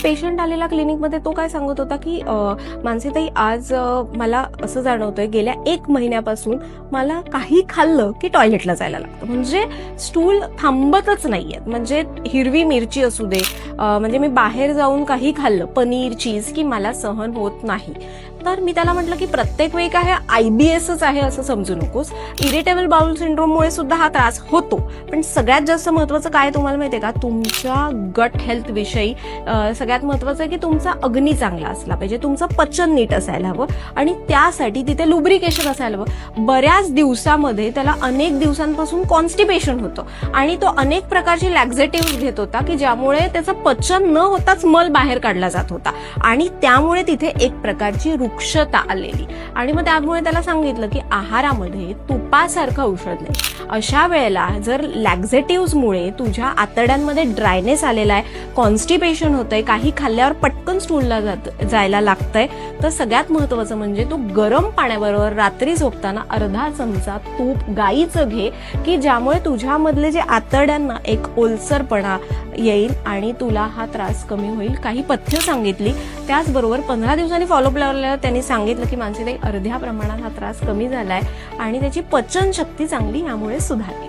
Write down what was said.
Patient आलेला क्लिनिकमध्ये, तो काय सांगत होता की मानसीताई आज मला असं जाणवतंय गेल्या 1 महिन्यापासून मला काही खाल्लं की टॉयलेटला जायला लागतं, म्हणजे स्टूल थांबतच नाहीयेत. म्हणजे हिरवी मिरची असू दे, म्हणजे मी बाहेर जाऊन काही खाल्लं, पनीर चीज, की मला सहन होत नाही. तर मी त्याला म्हटलं की प्रत्येक वेळी काय IBSच आहे असं समजू नकोस, इरिटेबल बाउल सिंड्रोममुळे सुद्धा हा त्रास होतो. पण सगळ्यात जास्त महत्वाचं काय तुम्हाला माहितीये का, तुमच्या गट हेल्थ विषयी सगळ्यात महत्वाचं आहे की तुमचा अग्नी चांगला असला पाहिजे, तुमचं पचन नीट असायला हवं आणि त्यासाठी तिथे लुब्रिकेशन असायला हवं. बऱ्याच दिवसामध्ये त्याला अनेक दिवसांपासून कॉन्स्टिपेशन होतं आणि तो अनेक प्रकारचे लॅक्झेटिव्ह घेत होता की ज्यामुळे त्याचं पचन न होताच मल बाहेर काढला जात होता आणि त्यामुळे तिथे एक प्रकारची रुक्षता आलेली. आणि मग त्यामुळे त्याला सांगितलं की आहारामध्ये तुपासारखं औषध नाही. अशा वेळेला जर लॅक्झेटिव्हमुळे तुझ्या आतड्यांमध्ये ड्रायनेस आलेला आहे, कॉन्स्टिपेशन होतंय, काही खाल्ल्यावर पटकन स्टूलला जायला लागतंय, तर सगळ्यात महत्वाचं म्हणजे तू गरम पाण्याबरोबर रात्री झोपताना अर्धा चमचा तूप गाईचं घे, की ज्यामुळे तुझ्यामधले जे आतड्यांना एक ओलसरपणा येईल आणि तुला हा त्रास कमी होईल. काही पथ्य सांगितली, त्याचबरोबर 15 दिवसांनी फॉलोअप लावल्यावर त्यांनी सांगितलं की मानसीताई अर्ध्या प्रमाणात हा त्रास कमी झालाय आणि त्याची पचन शक्ती चांगली यामुळे सुधारली.